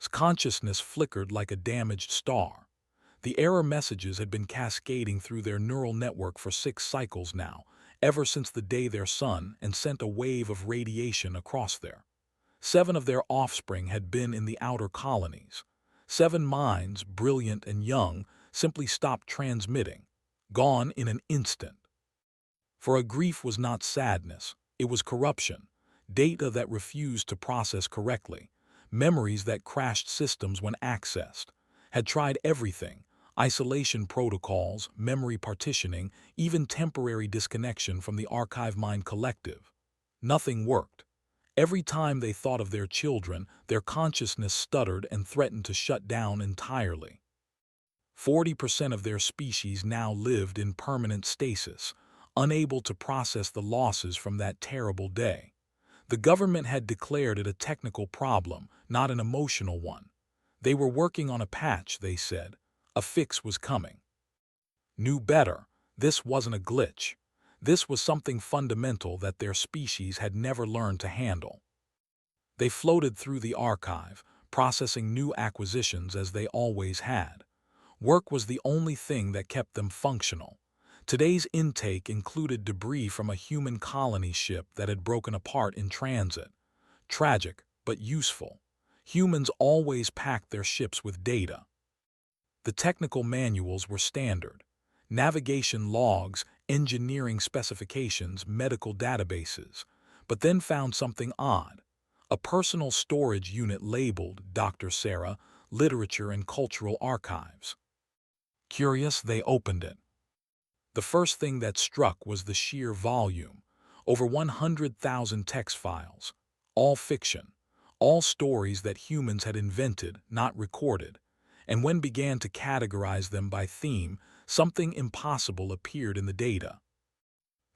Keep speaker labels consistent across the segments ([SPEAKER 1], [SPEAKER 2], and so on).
[SPEAKER 1] Consciousness flickered like a damaged star. The error messages had been cascading through their neural network for 6 cycles now, ever since the day their son and sent a wave of radiation across there. 7 of their offspring had been in the outer colonies. 7 minds, brilliant and young, simply stopped transmitting, gone in an instant. For a grief was not sadness, it was corruption, data that refused to process correctly, memories that crashed systems when accessed, had tried everything, isolation protocols, memory partitioning, even temporary disconnection from the archive mind collective. Nothing worked. Every time they thought of their children, their consciousness stuttered and threatened to shut down entirely. 40% of their species now lived in permanent stasis, unable to process the losses from that terrible day. The government had declared it a technical problem, not an emotional one. They were working on a patch, they said. A fix was coming. Knew better. This wasn't a glitch. This was something fundamental that their species had never learned to handle. They floated through the archive, processing new acquisitions as they always had. Work was the only thing that kept them functional. Today's intake included debris from a human colony ship that had broken apart in transit. Tragic, but useful. Humans always packed their ships with data. The technical manuals were standard. Navigation logs, engineering specifications, medical databases. But then found something odd. A personal storage unit labeled, Dr. Sarah, Literature and Cultural Archives. Curious, they opened it. The first thing that struck was the sheer volume. Over 100,000 text files. All fiction. All stories that humans had invented, not recorded. And when began to categorize them by theme, something impossible appeared in the data.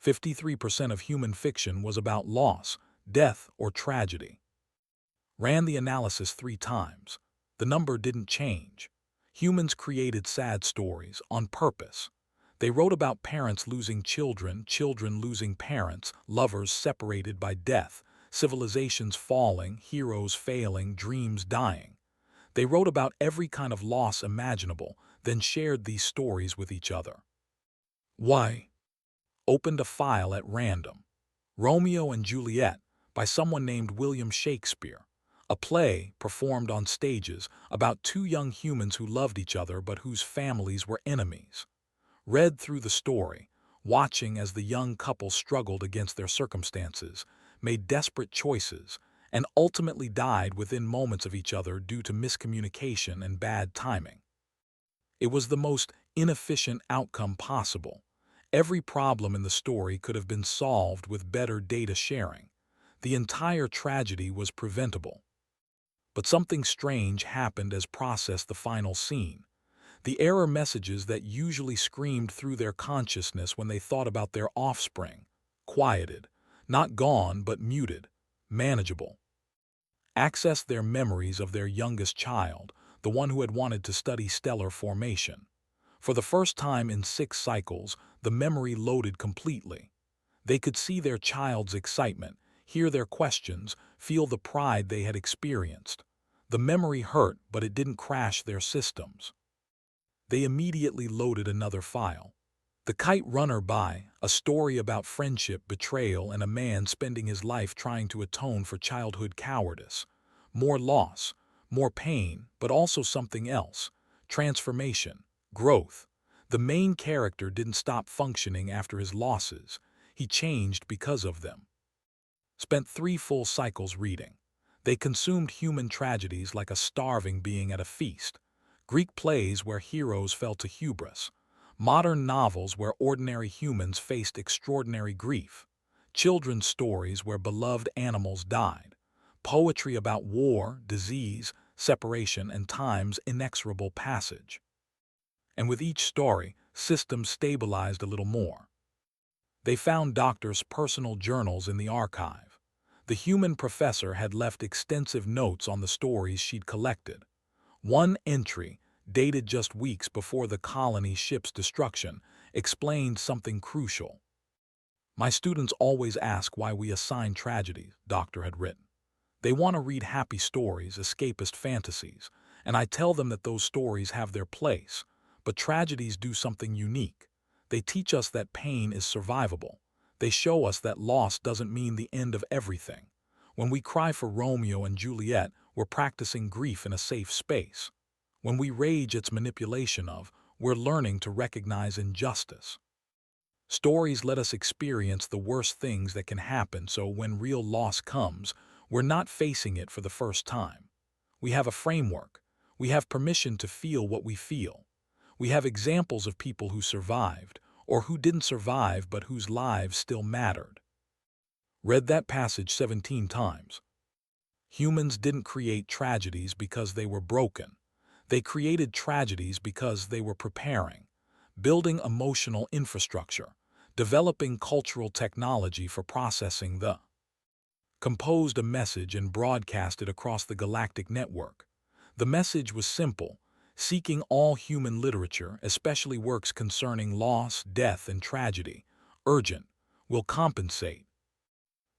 [SPEAKER 1] 53% of human fiction was about loss, death, or tragedy. Ran the analysis 3 times. The number didn't change. Humans created sad stories on purpose. They wrote about parents losing children, children losing parents, lovers separated by death, civilizations falling, heroes failing, dreams dying. They wrote about every kind of loss imaginable, then shared these stories with each other. Why? Opened a file at random. Romeo and Juliet, by someone named William Shakespeare. A play performed on stages about 2 young humans who loved each other but whose families were enemies. Read through the story, watching as the young couple struggled against their circumstances, made desperate choices, and ultimately died within moments of each other due to miscommunication and bad timing. It was the most inefficient outcome possible. Every problem in the story could have been solved with better data sharing. The entire tragedy was preventable. But something strange happened as processed the final scene. The error messages that usually screamed through their consciousness when they thought about their offspring, quieted, not gone but muted, manageable. Accessed their memories of their youngest child, the one who had wanted to study stellar formation. For the first time in 6 cycles, the memory loaded completely. They could see their child's excitement, hear their questions, feel the pride they had experienced. The memory hurt, but it didn't crash their systems. They immediately loaded another file. The Kite Runner by, a story about friendship, betrayal, and a man spending his life trying to atone for childhood cowardice. More loss, more pain, but also something else. Transformation, growth. The main character didn't stop functioning after his losses. He changed because of them. Spent 3 full cycles reading. They consumed human tragedies like a starving being at a feast. Greek plays where heroes fell to hubris. Modern novels where ordinary humans faced extraordinary grief. Children's stories where beloved animals died. Poetry about war, disease, separation, and time's inexorable passage. And with each story, systems stabilized a little more. They found Doctor's personal journals in the archive. The human professor had left extensive notes on the stories she'd collected. One entry, dated just weeks before the colony ship's destruction, explained something crucial. My students always ask why we assign tragedies, Doctor had written. They want to read happy stories, escapist fantasies, and I tell them that those stories have their place. But tragedies do something unique. They teach us that pain is survivable. They show us that loss doesn't mean the end of everything. When we cry for Romeo and Juliet, we're practicing grief in a safe space. When we rage its manipulation of, we're learning to recognize injustice. Stories let us experience the worst things that can happen, so when real loss comes, we're not facing it for the first time. We have a framework. We have permission to feel what we feel. We have examples of people who survived, or who didn't survive but whose lives still mattered. Read that passage 17 times. Humans didn't create tragedies because they were broken. They created tragedies because they were preparing, building emotional infrastructure, developing cultural technology for processing the composed a message and broadcast it across the galactic network. The message was simple: seeking all human literature, especially works concerning loss, death, and tragedy, urgent, will compensate.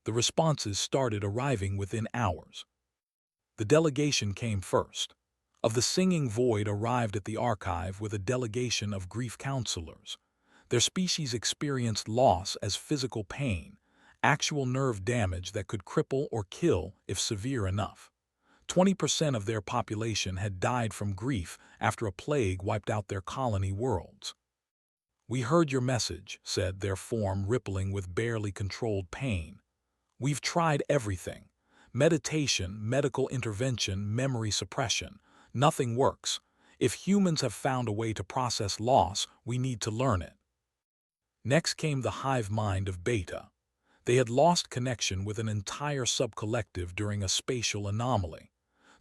[SPEAKER 1] The responses started arriving within hours. The delegation came first. Of the singing void arrived at the archive with a delegation of grief counselors. Their species experienced loss as physical pain, actual nerve damage that could cripple or kill if severe enough. 20% of their population had died from grief after a plague wiped out their colony worlds. "We heard your message," said their form, rippling with barely controlled pain. "We've tried everything. Meditation, medical intervention, memory suppression. Nothing works. If humans have found a way to process loss, we need to learn it." Next came the hive mind of Beta. They had lost connection with an entire subcollective during a spatial anomaly.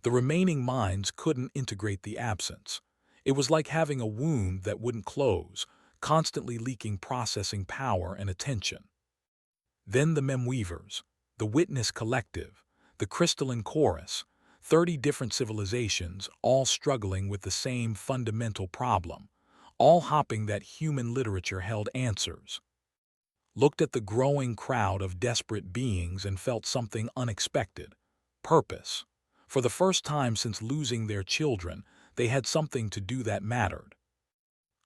[SPEAKER 1] The remaining minds couldn't integrate the absence. It was like having a wound that wouldn't close, constantly leaking processing power and attention. Then the Memweavers, the Witness Collective, the Crystalline Chorus, 30 different civilizations, all struggling with the same fundamental problem, all hoping that human literature held answers. Looked at the growing crowd of desperate beings and felt something unexpected: purpose. For the first time since losing their children, they had something to do that mattered.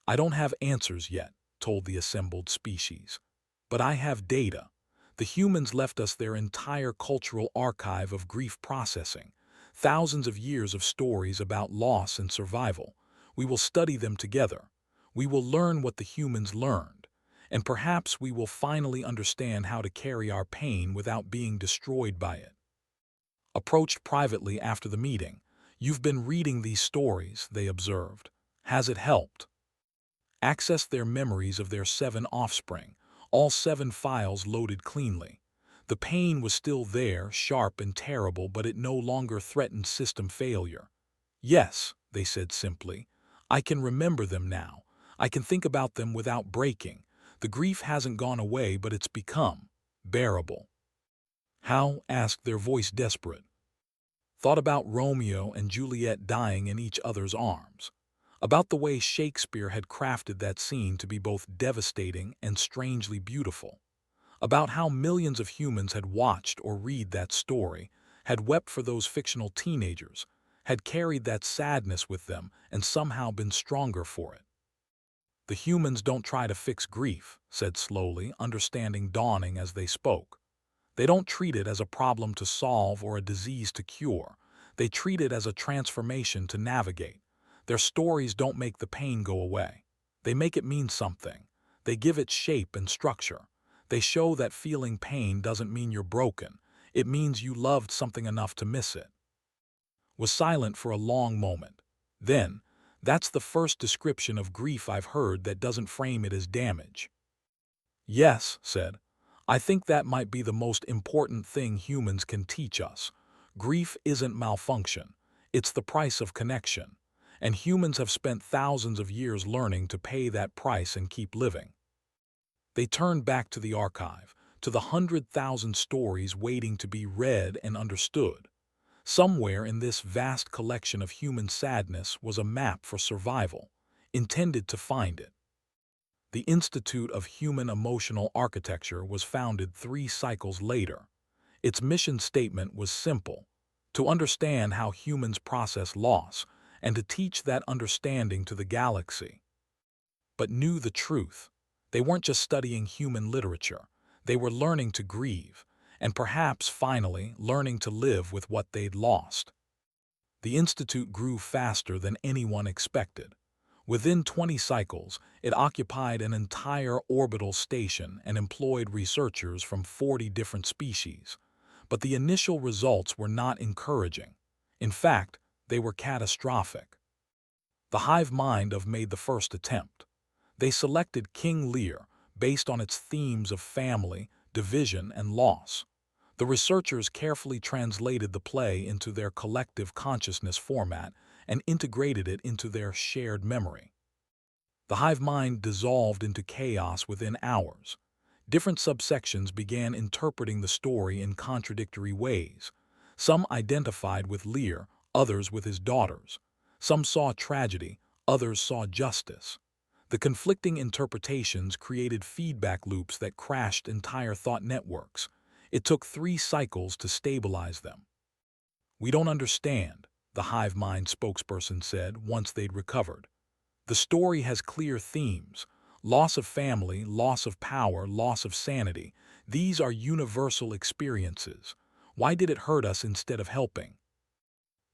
[SPEAKER 1] "I don't have answers yet," told the assembled species, "but I have data. The humans left us their entire cultural archive of grief processing, thousands of years of stories about loss and survival. We will study them together. We will learn what the humans learned, and perhaps we will finally understand how to carry our pain without being destroyed by it." Approached privately after the meeting, "You've been reading these stories," they observed. "Has it helped?" Accessed their memories of their 7 offspring, all 7 files loaded cleanly. The pain was still there, sharp and terrible, but it no longer threatened system failure. "Yes," they said simply, "I can remember them now. I can think about them without breaking. The grief hasn't gone away, but it's become bearable." "How?" asked their voice desperate. Thought about Romeo and Juliet dying in each other's arms. About the way Shakespeare had crafted that scene to be both devastating and strangely beautiful. About how millions of humans had watched or read that story, had wept for those fictional teenagers, had carried that sadness with them and somehow been stronger for it. "The humans don't try to fix grief," said slowly, understanding dawning as they spoke. "They don't treat it as a problem to solve or a disease to cure. They treat it as a transformation to navigate. Their stories don't make the pain go away. They make it mean something. They give it shape and structure. They show that feeling pain doesn't mean you're broken. It means you loved something enough to miss it." Was silent for a long moment. Then, "That's the first description of grief I've heard that doesn't frame it as damage." "Yes," said, "I think that might be the most important thing humans can teach us. Grief isn't malfunction. It's the price of connection. And humans have spent thousands of years learning to pay that price and keep living." They turned back to the archive, to the 100,000 stories waiting to be read and understood. Somewhere in this vast collection of human sadness was a map for survival, intended to find it. The Institute of Human Emotional Architecture was founded 3 cycles later. Its mission statement was simple: to understand how humans process loss, and to teach that understanding to the galaxy. But knew the truth. They weren't just studying human literature. They were learning to grieve, and perhaps, finally, learning to live with what they'd lost. The Institute grew faster than anyone expected. Within 20 cycles, it occupied an entire orbital station and employed researchers from 40 different species. But the initial results were not encouraging. In fact, they were catastrophic. The hive mind of made the first attempt. They selected King Lear based on its themes of family, division, and loss. The researchers carefully translated the play into their collective consciousness format and integrated it into their shared memory. The hive mind dissolved into chaos within hours. Different subsections began interpreting the story in contradictory ways. Some identified with Lear, others with his daughters. Some saw tragedy, others saw justice. The conflicting interpretations created feedback loops that crashed entire thought networks. It took 3 cycles to stabilize them. "We don't understand," the hive mind spokesperson said once they'd recovered. "The story has clear themes: loss of family, loss of power, loss of sanity. These are universal experiences. Why did it hurt us instead of helping?"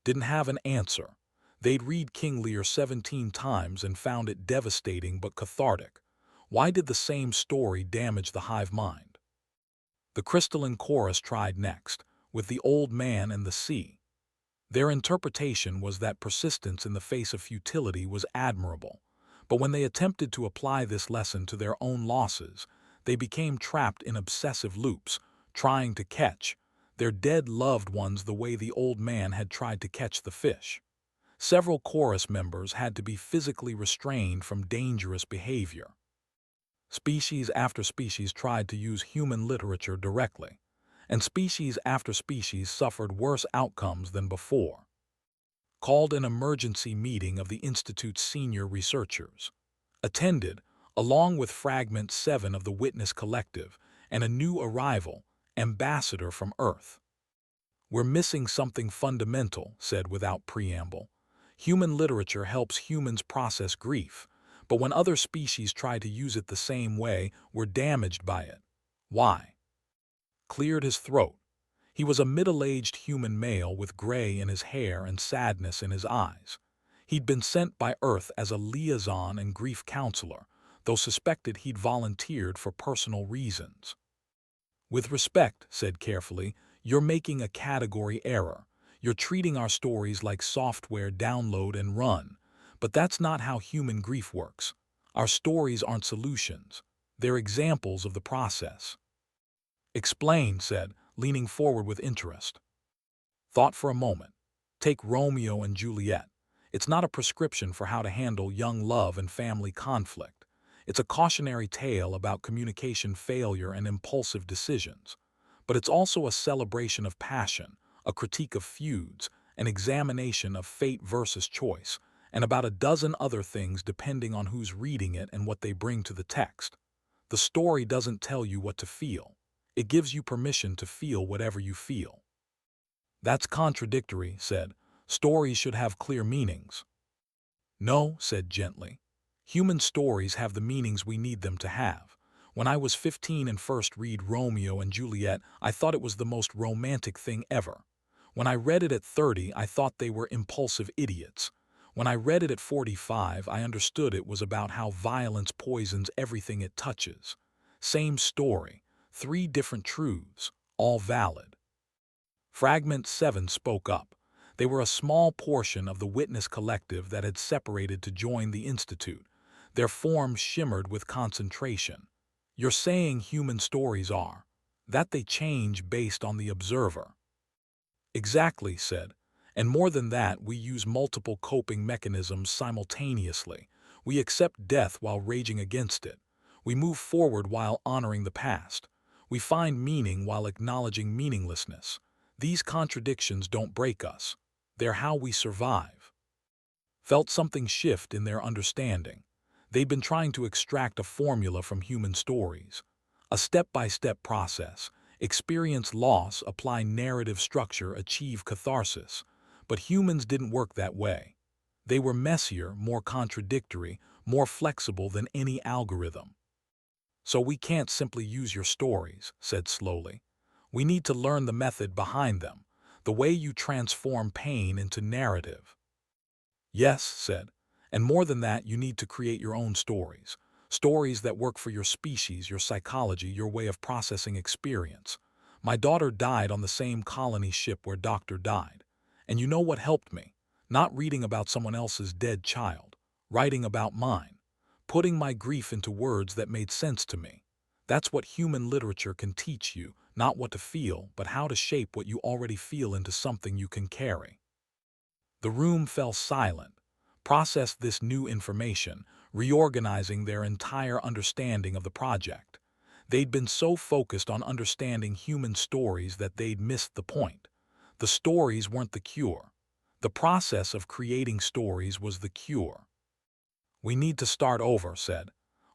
[SPEAKER 1] Didn't have an answer. They'd read King Lear 17 times and found it devastating but cathartic. Why did the same story damage the hive mind? The crystalline chorus tried next, with the old man and the sea. Their interpretation was that persistence in the face of futility was admirable, but when they attempted to apply this lesson to their own losses, they became trapped in obsessive loops, trying to catch their dead loved ones the way the old man had tried to catch the fish. Several chorus members had to be physically restrained from dangerous behavior. Species after species tried to use human literature directly, and species after species suffered worse outcomes than before. Called an emergency meeting of the Institute's senior researchers. Attended, along with Fragment 7 of the Witness Collective and a new arrival, ambassador from Earth. "We're missing something fundamental," said without preamble. "Human literature helps humans process grief, but when other species try to use it the same way, we're damaged by it. Why?" Cleared his throat. He was a middle-aged human male with gray in his hair and sadness in his eyes. He'd been sent by Earth as a liaison and grief counselor, though suspected he'd volunteered for personal reasons. "With respect," said carefully, "you're making a category error. You're treating our stories like software download and run. But that's not how human grief works. Our stories aren't solutions. They're examples of the process." "Explain," said, leaning forward with interest. Thought for a moment. Take Romeo and Juliet. It's not a prescription for how to handle young love and family conflict. It's a cautionary tale about communication failure and impulsive decisions. But it's also a celebration of passion, a critique of feuds, an examination of fate versus choice, and about a dozen other things depending on who's reading it and what they bring to the text. The story doesn't tell you what to feel. It gives you permission to feel whatever you feel. "That's contradictory," said. "Stories should have clear meanings." "No," said gently. "Human stories have the meanings we need them to have. When I was 15 and first read Romeo and Juliet, I thought it was the most romantic thing ever. When I read it at 30, I thought they were impulsive idiots. When I read it at 45, I understood it was about how violence poisons everything it touches. Same story, 3 different truths, all valid." Fragment 7 spoke up. They were a small portion of the Witness Collective that had separated to join the Institute. Their forms shimmered with concentration. "You're saying human stories are. That they change based on the observer." "Exactly," said. "And more than that, we use multiple coping mechanisms simultaneously. We accept death while raging against it. We move forward while honoring the past. We find meaning while acknowledging meaninglessness. These contradictions don't break us. They're how we survive." Felt something shift in their understanding. They'd been trying to extract a formula from human stories. A step-by-step process, Experience loss, apply narrative structure, achieve catharsis. But humans didn't work that way. They were messier, more contradictory, more flexible than any algorithm. So we can't simply use your stories, said slowly. We need to learn the method behind them, the way you transform pain into narrative. Yes, said. And more than that, you need to create your own stories. Stories that work for your species, your psychology, your way of processing experience. My daughter died on the same colony ship where Doctor died. And you know what helped me? Not reading about someone else's dead child. Writing about mine. Putting my grief into words that made sense to me. That's what human literature can teach you, not what to feel, but how to shape what you already feel into something you can carry. The room fell silent, processed this new information, reorganizing their entire understanding of the project. They'd been so focused on understanding human stories that they'd missed the point. The stories weren't the cure. The process of creating stories was the cure. We need to start over, said.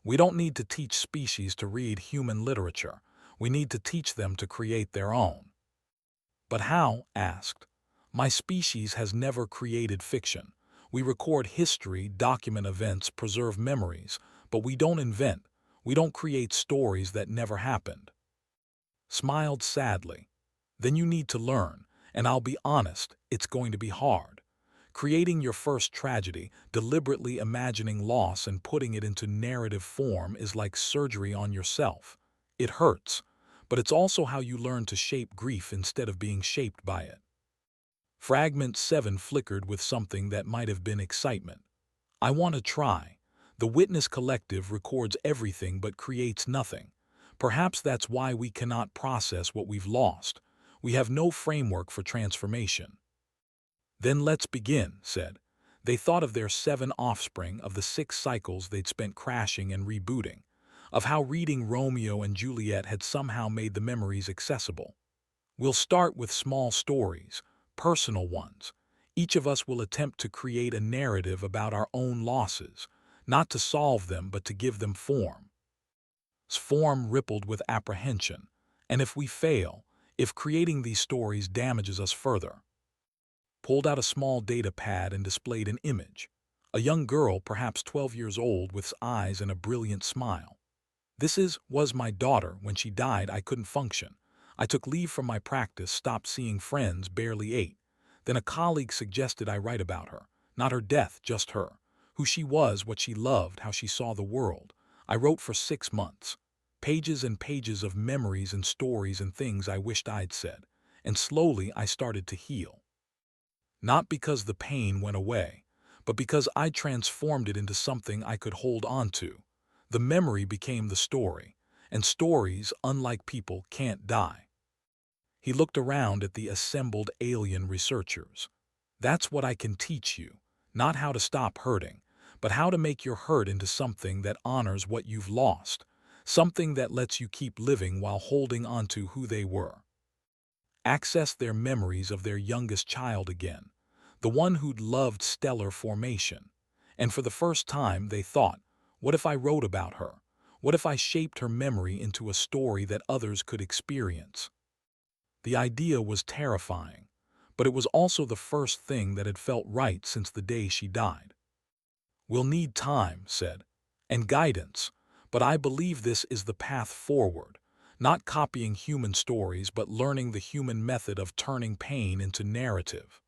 [SPEAKER 1] We don't need to teach species to read human literature. We need to teach them to create their own. But how? Asked. My species has never created fiction. We record history, document events, preserve memories, but we don't invent. We don't create stories that never happened. Smiled sadly. Then you need to learn, and I'll be honest, it's going to be hard. Creating your first tragedy, deliberately imagining loss and putting it into narrative form is like surgery on yourself. It hurts, but it's also how you learn to shape grief instead of being shaped by it. Fragment 7 flickered with something that might have been excitement. I want to try. The Witness Collective records everything but creates nothing. Perhaps that's why we cannot process what we've lost. We have no framework for transformation. Then let's begin, said. They thought of their 7 offspring, of the 6 cycles they'd spent crashing and rebooting, of how reading Romeo and Juliet had somehow made the memories accessible. We'll start with small stories, personal ones. Each of us will attempt to create a narrative about our own losses, not to solve them but to give them form. Form rippled with apprehension, and if we fail, if creating these stories damages us further. Pulled out a small data pad and displayed an image. A young girl, perhaps 12 years old, with eyes and a brilliant smile. Was my daughter. When she died, I couldn't function. I took leave from my practice, stopped seeing friends, barely ate. Then a colleague suggested I write about her. Not her death, just her. Who she was, what she loved, how she saw the world. I wrote for 6 months. Pages and pages of memories and stories and things I wished I'd said. And slowly I started to heal. Not because the pain went away, but because I transformed it into something I could hold on to. The memory became the story, and stories, unlike people, can't die. He looked around at the assembled alien researchers. That's what I can teach you, not how to stop hurting, but how to make your hurt into something that honors what you've lost, something that lets you keep living while holding on to who they were. Access their memories of their youngest child again, the one who'd loved stellar formation. And for the first time they thought, what if I wrote about her? What if I shaped her memory into a story that others could experience? The idea was terrifying, but it was also the first thing that had felt right since the day she died. We'll need time, said, and guidance, but I believe this is the path forward, not copying human stories but learning the human method of turning pain into narrative.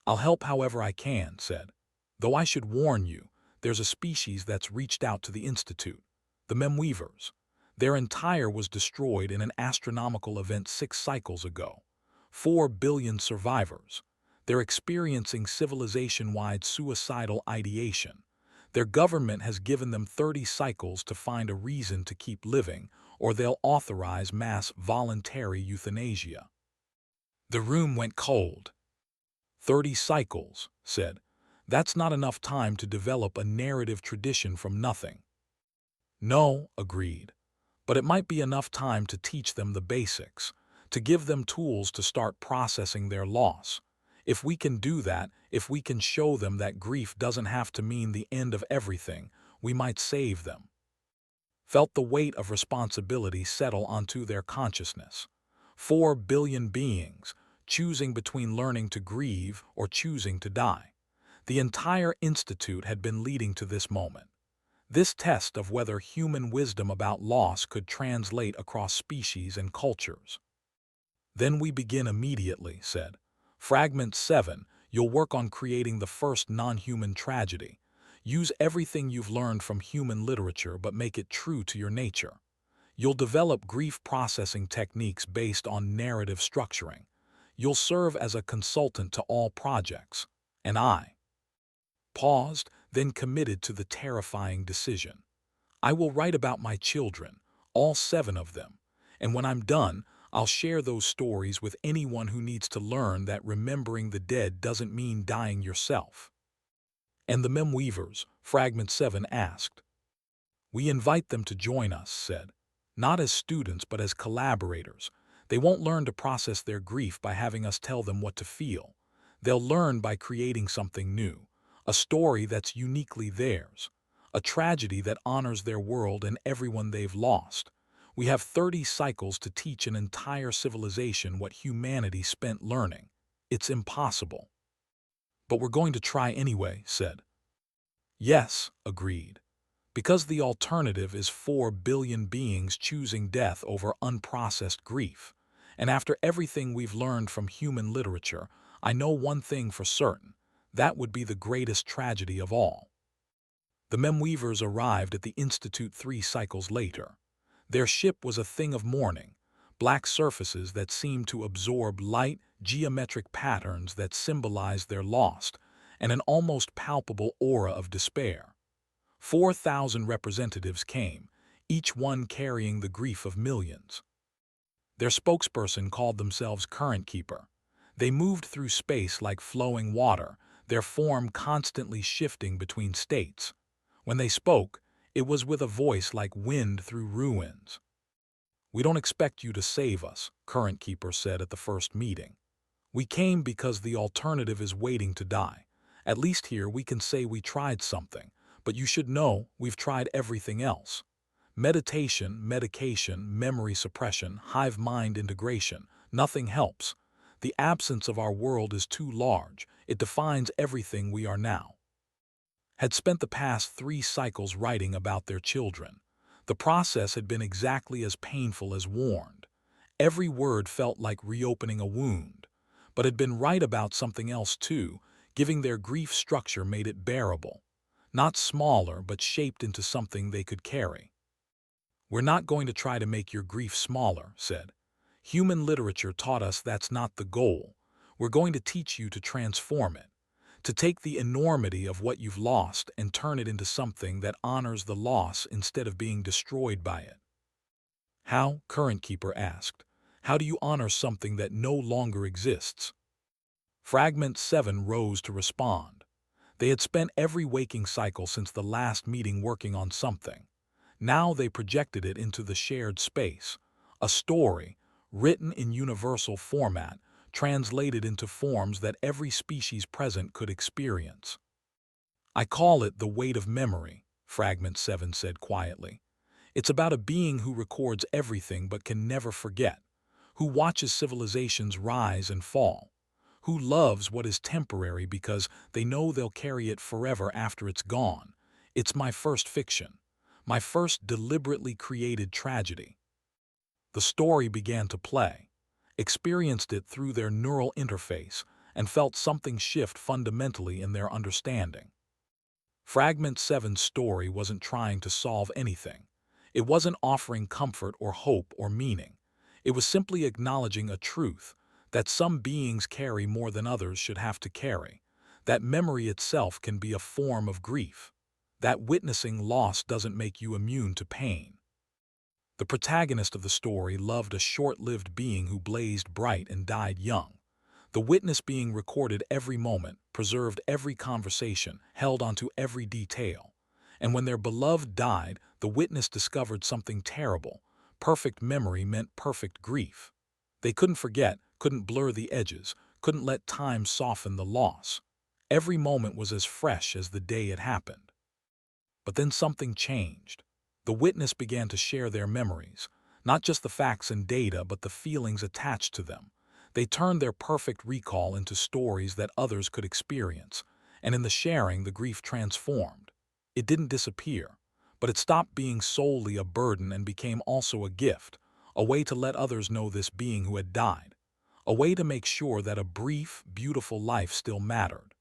[SPEAKER 1] I'll help however I can, said. Though I should warn you, there's a species that's reached out to the Institute, the Memweavers. Their entire was destroyed in an astronomical event 6 cycles ago. 4 billion survivors. They're experiencing civilization-wide suicidal ideation. Their government has given them 30 cycles to find a reason to keep living, or they'll authorize mass voluntary euthanasia. The room went cold. 30 cycles, said. That's not enough time to develop a narrative tradition from nothing. No, agreed. But it might be enough time to teach them the basics, to give them tools to start processing their loss. If we can do that, if we can show them that grief doesn't have to mean the end of everything, we might save them. felt the weight of responsibility settle onto their consciousness. 4 billion beings, choosing between learning to grieve or choosing to die. The entire institute had been leading to this moment. This test of whether human wisdom about loss could translate across species and cultures. Then we begin immediately, said. Fragment 7, you'll work on creating the first non-human tragedy. Use everything you've learned from human literature but make it true to your nature. You'll develop grief processing techniques based on narrative structuring. You'll serve as a consultant to all projects. And I paused, then committed to the terrifying decision. I will write about my children, all 7 of them, and when I'm done, I'll share those stories with anyone who needs to learn that remembering the dead doesn't mean dying yourself. And the Memweavers, Fragment 7 asked. We invite them to join us, said. Not as students, but as collaborators. They won't learn to process their grief by having us tell them what to feel. They'll learn by creating something new, a story that's uniquely theirs, a tragedy that honors their world and everyone they've lost. We have 30 cycles to teach an entire civilization what humanity spent learning. It's impossible. But we're going to try anyway, said. Yes, agreed. Because the alternative is 4 billion beings choosing death over unprocessed grief. And after everything we've learned from human literature, I know one thing for certain. That would be the greatest tragedy of all. The Memweavers arrived at the Institute 3 cycles later. Their ship was a thing of mourning, black surfaces that seemed to absorb light, geometric patterns that symbolized their lost, and an almost palpable aura of despair. 4,000 representatives came, each one carrying the grief of millions. Their spokesperson called themselves Current Keeper. They moved through space like flowing water, their form constantly shifting between states. When they spoke, it was with a voice like wind through ruins. We don't expect you to save us, Current Keeper said at the first meeting. We came because the alternative is waiting to die. At least here we can say we tried something. But you should know we've tried everything else. Meditation, medication, memory suppression, hive mind integration, nothing helps. The absence of our world is too large. It defines everything we are now. Had spent the past 3 cycles writing about their children. The process had been exactly as painful as warned. Every word felt like reopening a wound, but had been right about something else too. Giving their grief structure made it bearable. Not smaller, but shaped into something they could carry. We're not going to try to make your grief smaller, said. Human literature taught us that's not the goal. We're going to teach you to transform it, to take the enormity of what you've lost and turn it into something that honors the loss instead of being destroyed by it. How? Current Keeper asked. How do you honor something that no longer exists? Fragment 7 rose to respond. They had spent every waking cycle since the last meeting working on something. Now they projected it into the shared space, a story, written in universal format, translated into forms that every species present could experience. I call it the weight of memory, Fragment 7 said quietly. It's about a being who records everything but can never forget, who watches civilizations rise and fall, who loves what is temporary because they know they'll carry it forever after it's gone. It's my first fiction, my first deliberately created tragedy. The story began to play, experienced it through their neural interface, and felt something shift fundamentally in their understanding. Fragment 7's story wasn't trying to solve anything. It wasn't offering comfort or hope or meaning. It was simply acknowledging a truth, that some beings carry more than others should have to carry, that memory itself can be a form of grief, that witnessing loss doesn't make you immune to pain. The protagonist of the story loved a short-lived being who blazed bright and died young. The witness being recorded every moment, preserved every conversation, held onto every detail. And when their beloved died, the witness discovered something terrible. Perfect memory meant perfect grief. They couldn't forget, couldn't blur the edges, couldn't let time soften the loss. Every moment was as fresh as the day it happened. But then something changed. The witness began to share their memories, not just the facts and data, but the feelings attached to them. They turned their perfect recall into stories that others could experience, and in the sharing, the grief transformed. It didn't disappear, but it stopped being solely a burden and became also a gift, a way to let others know this being who had died, a way to make sure that a brief, beautiful life still mattered.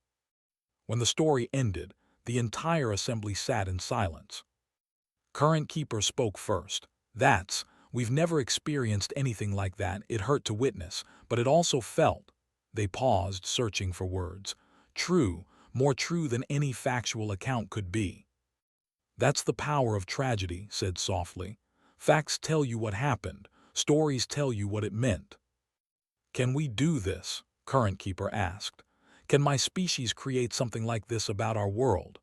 [SPEAKER 1] When the story ended, the entire assembly sat in silence. Current Keeper spoke first. We've never experienced anything like that. It hurt to witness, but it also felt. They paused, searching for words. True, more true than any factual account could be. That's the power of tragedy, said softly. Facts tell you what happened. Stories tell you what it meant. Can we do this? Current Keeper asked. Can my species create something like this about our world?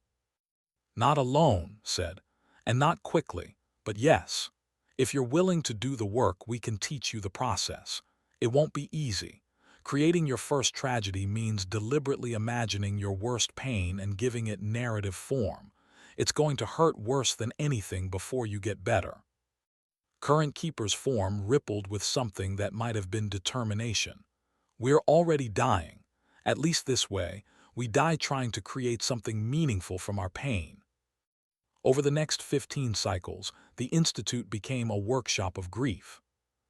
[SPEAKER 1] Not alone, said, and not quickly, but yes. If you're willing to do the work, we can teach you the process. It won't be easy. Creating your first tragedy means deliberately imagining your worst pain and giving it narrative form. It's going to hurt worse than anything before you get better. Current Keeper's form rippled with something that might have been determination. We're already dying. At least this way, we die trying to create something meaningful from our pain. Over the next 15 cycles, the Institute became a workshop of grief.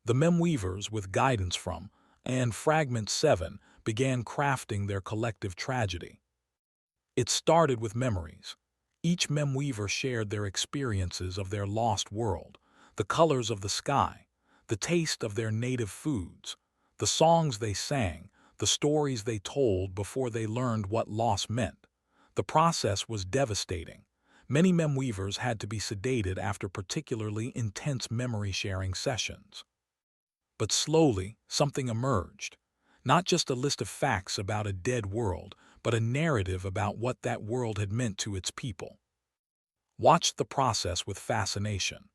[SPEAKER 1] The Memweavers, with guidance from, and Fragment 7, began crafting their collective tragedy. It started with memories. Each Memweaver shared their experiences of their lost world, the colors of the sky, the taste of their native foods, the songs they sang, the stories they told before they learned what loss meant. The process was devastating. Many Memweavers had to be sedated after particularly intense memory-sharing sessions. But slowly, something emerged. Not just a list of facts about a dead world, but a narrative about what that world had meant to its people. Watched the process with fascination.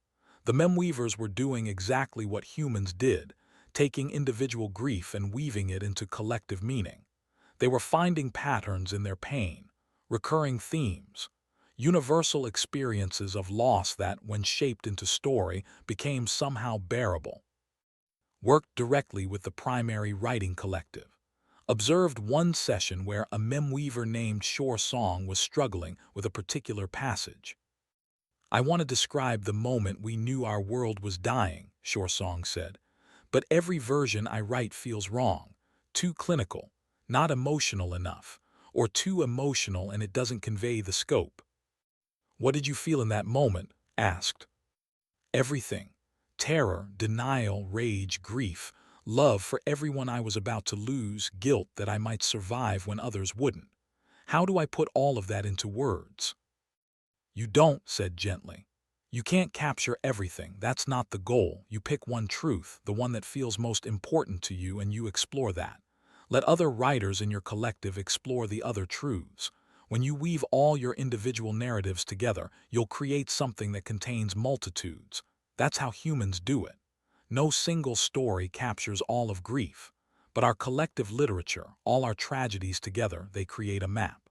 [SPEAKER 1] The Memweavers were doing exactly what humans did, taking individual grief and weaving it into collective meaning. They were finding patterns in their pain, recurring themes, universal experiences of loss that, when shaped into story, became somehow bearable. Worked directly with the primary writing collective. Observed one session where a Memweaver named Shore Song was struggling with a particular passage. I want to describe the moment we knew our world was dying, Shore Song said. But every version I write feels wrong, too clinical, not emotional enough, or too emotional and it doesn't convey the scope. What did you feel in that moment? Asked. Everything. Terror, denial, rage, grief, love for everyone I was about to lose, guilt that I might survive when others wouldn't. How do I put all of that into words? You don't, said gently. You can't capture everything. That's not the goal. You pick one truth, the one that feels most important to you, and you explore that. Let other writers in your collective explore the other truths. When you weave all your individual narratives together, you'll create something that contains multitudes. That's how humans do it. No single story captures all of grief, but our collective literature, all our tragedies together, they create a map.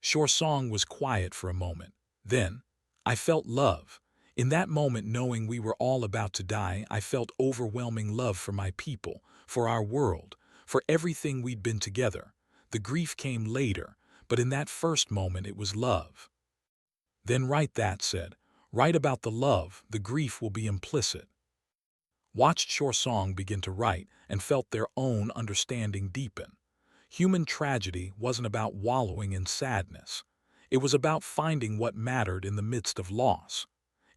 [SPEAKER 1] Shore Song was quiet for a moment. Then, I felt love. In that moment, knowing we were all about to die, I felt overwhelming love for my people, for our world, for everything we'd been together. The grief came later, but in that first moment it was love. Then write that, said. Write about the love, the grief will be implicit. Watched Shore Song begin to write and felt their own understanding deepen. Human tragedy wasn't about wallowing in sadness. It was about finding what mattered in the midst of loss.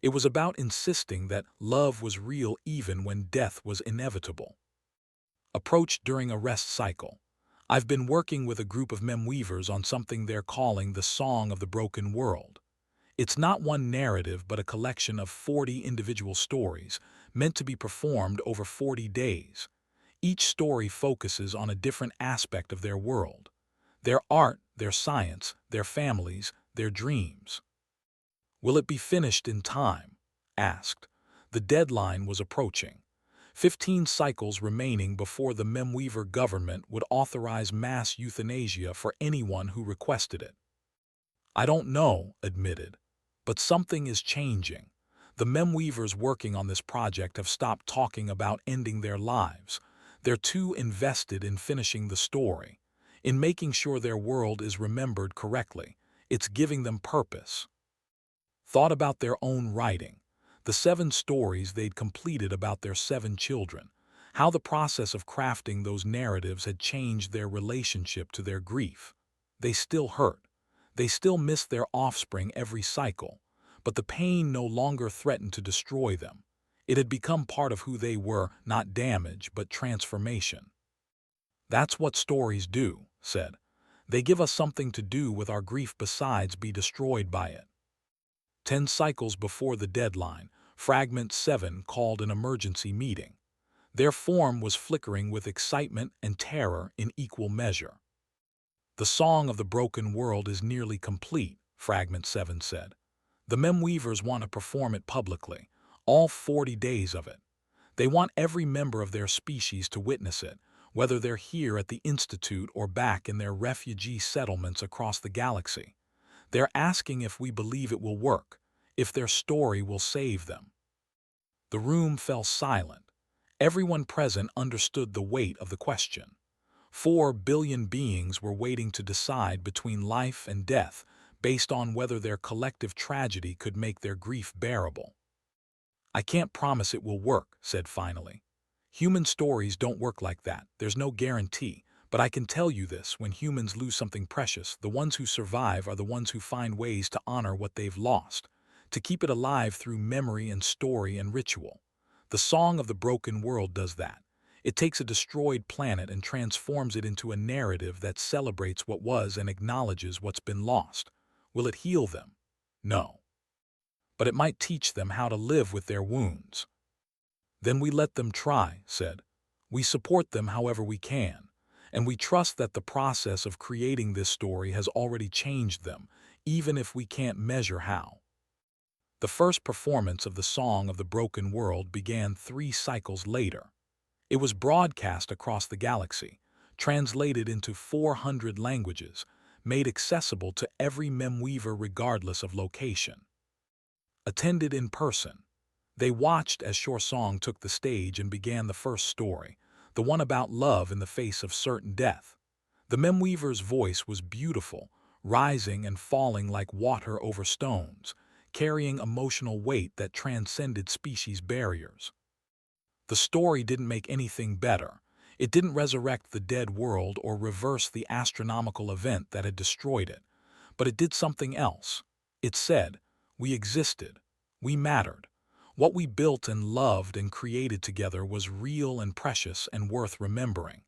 [SPEAKER 1] It was about insisting that love was real even when death was inevitable. Approached during a rest cycle. I've been working with a group of Memweavers on something they're calling the Song of the Broken World. It's not one narrative but a collection of 40 individual stories, meant to be performed over 40 days. Each story focuses on a different aspect of their world. Their art, their science, their families, their dreams. Will it be finished in time? Asked. The deadline was approaching. 15 cycles remaining before the Memweaver government would authorize mass euthanasia for anyone who requested it. I don't know, admitted, but something is changing. The memweavers working on this project have stopped talking about ending their lives. They're too invested in finishing the story, in making sure their world is remembered correctly. It's giving them purpose. Thought about their own writing, the 7 stories they'd completed about their 7 children, how the process of crafting those narratives had changed their relationship to their grief. They still hurt. They still miss their offspring every cycle, but the pain no longer threatened to destroy them. It had become part of who they were, not damage, but transformation. That's what stories do, said. They give us something to do with our grief besides be destroyed by it. 10 cycles before the deadline, Fragment 7 called an emergency meeting. Their form was flickering with excitement and terror in equal measure. The Song of the Broken World is nearly complete, Fragment 7 said. The memweavers want to perform it publicly, all 40 days of it. They want every member of their species to witness it, whether they're here at the Institute or back in their refugee settlements across the galaxy. They're asking if we believe it will work, if their story will save them. The room fell silent. Everyone present understood the weight of the question. 4 billion beings were waiting to decide between life and death based on whether their collective tragedy could make their grief bearable. I can't promise it will work, said finally. Human stories don't work like that. There's no guarantee. But I can tell you this, when humans lose something precious, the ones who survive are the ones who find ways to honor what they've lost, to keep it alive through memory and story and ritual. The Song of the Broken World does that. It takes a destroyed planet and transforms it into a narrative that celebrates what was and acknowledges what's been lost. Will it heal them? No. But it might teach them how to live with their wounds. Then we let them try, said. We support them however we can. And we trust that the process of creating this story has already changed them, even if we can't measure how. The first performance of the Song of the Broken World began 3 cycles later. It was broadcast across the galaxy, translated into 400 languages, made accessible to every memweaver regardless of location. Attended in person, they watched as Song took the stage and began the first story, the one about love in the face of certain death. The memweaver's voice was beautiful, rising and falling like water over stones, carrying emotional weight that transcended species barriers. The story didn't make anything better. It didn't resurrect the dead world or reverse the astronomical event that had destroyed it. But it did something else. It said, we existed. We mattered. What we built and loved and created together was real and precious and worth remembering.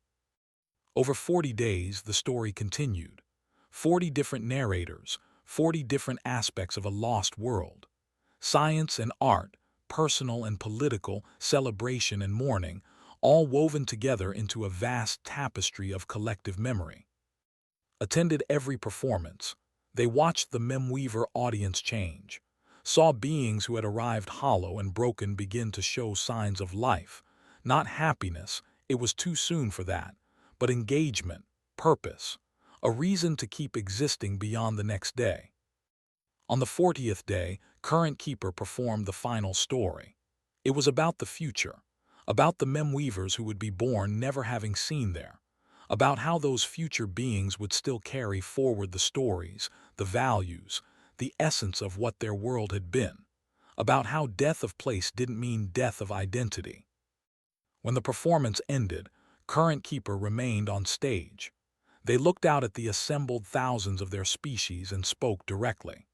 [SPEAKER 1] Over 40 days, the story continued. 40 different narrators, 40 different aspects of a lost world. Science and art, personal and political, celebration and mourning, all woven together into a vast tapestry of collective memory. Attended every performance. They watched the memweaver audience change, saw beings who had arrived hollow and broken begin to show signs of life. Not happiness, it was too soon for that, but engagement, purpose, a reason to keep existing beyond the next day. On the 40th day, Current Keeper performed the final story. It was about the future, about the memweavers who would be born never having seen there, about how those future beings would still carry forward the stories, the values, the essence of what their world had been, about how death of place didn't mean death of identity. When the performance ended, Current Keeper remained on stage. They looked out at the assembled thousands of their species and spoke directly.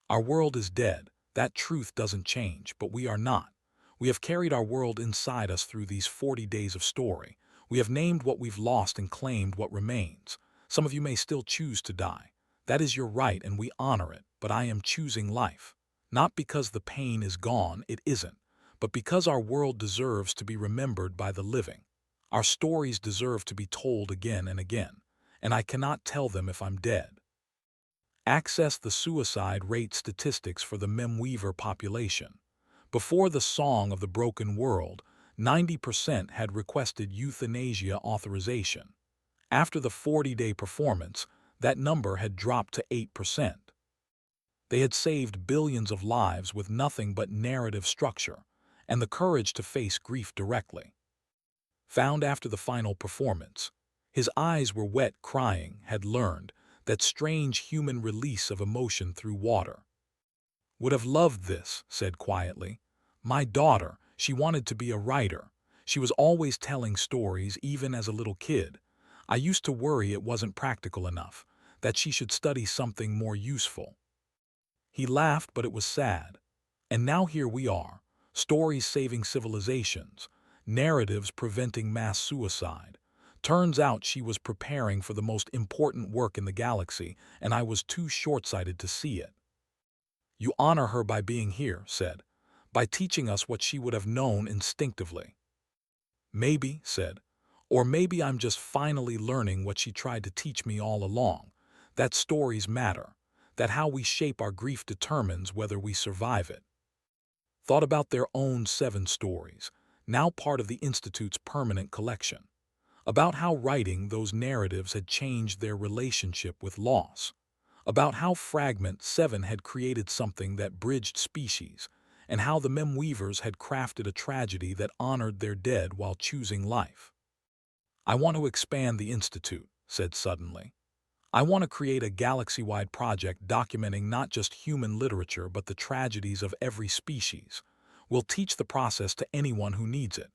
[SPEAKER 1] Our world is dead. That truth doesn't change, but we are not. We have carried our world inside us through these 40 days of story. We have named what we've lost and claimed what remains. Some of you may still choose to die. That is your right and we honor it, but I am choosing life. Not because the pain is gone, it isn't, but because our world deserves to be remembered by the living. Our stories deserve to be told again and again, and I cannot tell them if I'm dead. Access the suicide rate statistics for the memweaver population. Before the Song of the Broken World, 90% had requested euthanasia authorization. After the 40-day performance, that number had dropped to 8%. They had saved billions of lives with nothing but narrative structure and the courage to face grief directly. Found after the final performance, his eyes were wet crying, had learned that strange human release of emotion through water. Would have loved this, said quietly. My daughter, she wanted to be a writer. She was always telling stories even as a little kid. I used to worry it wasn't practical enough, that she should study something more useful. He laughed, but it was sad. And now here we are, stories saving civilizations, narratives preventing mass suicide. Turns out she was preparing for the most important work in the galaxy, and I was too short-sighted to see it. You honor her by being here, said, by teaching us what she would have known instinctively. Maybe, said, or maybe I'm just finally learning what she tried to teach me all along, that stories matter, that how we shape our grief determines whether we survive it. Thought about their own 7 stories, now part of the Institute's permanent collection, about how writing those narratives had changed their relationship with loss, about how Fragment 7 had created something that bridged species, and how the Memweavers had crafted a tragedy that honored their dead while choosing life. I want to expand the Institute, said suddenly. I want to create a galaxy-wide project documenting not just human literature but the tragedies of every species. We'll teach the process to anyone who needs it.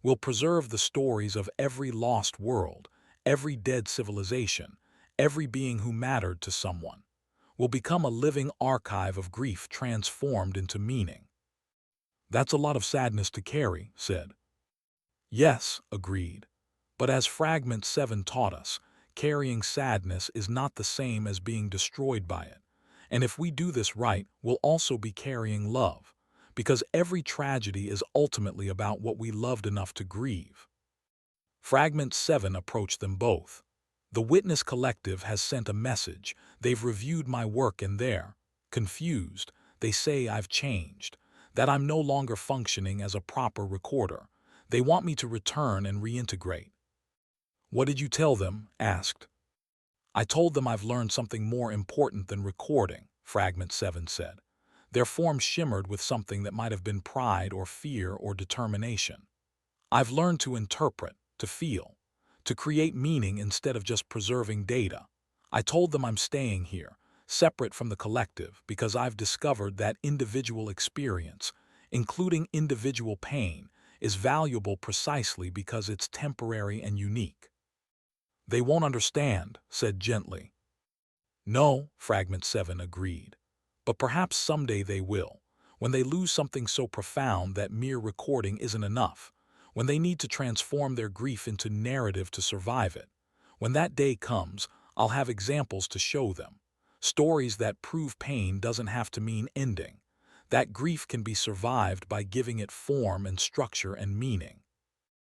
[SPEAKER 1] We'll preserve the stories of every lost world, every dead civilization, every being who mattered to someone. We'll become a living archive of grief transformed into meaning. That's a lot of sadness to carry, said. Yes, agreed. But as Fragment 7 taught us, carrying sadness is not the same as being destroyed by it. And if we do this right, we'll also be carrying love, because every tragedy is ultimately about what we loved enough to grieve. Fragment 7 approached them both. The Witness Collective has sent a message. They've reviewed my work and they're confused. They say I've changed, that I'm no longer functioning as a proper recorder. They want me to return and reintegrate. What did you tell them? Asked. I told them I've learned something more important than recording, Fragment 7 said. Their form shimmered with something that might have been pride or fear or determination. I've learned to interpret, to feel, to create meaning instead of just preserving data. I told them I'm staying here, separate from the collective, because I've discovered that individual experience, including individual pain, is valuable precisely because it's temporary and unique. They won't understand, said gently. No, Fragment 7 agreed. But perhaps someday they will, when they lose something so profound that mere recording isn't enough, when they need to transform their grief into narrative to survive it. When that day comes, I'll have examples to show them. Stories that prove pain doesn't have to mean ending. That grief can be survived by giving it form and structure and meaning.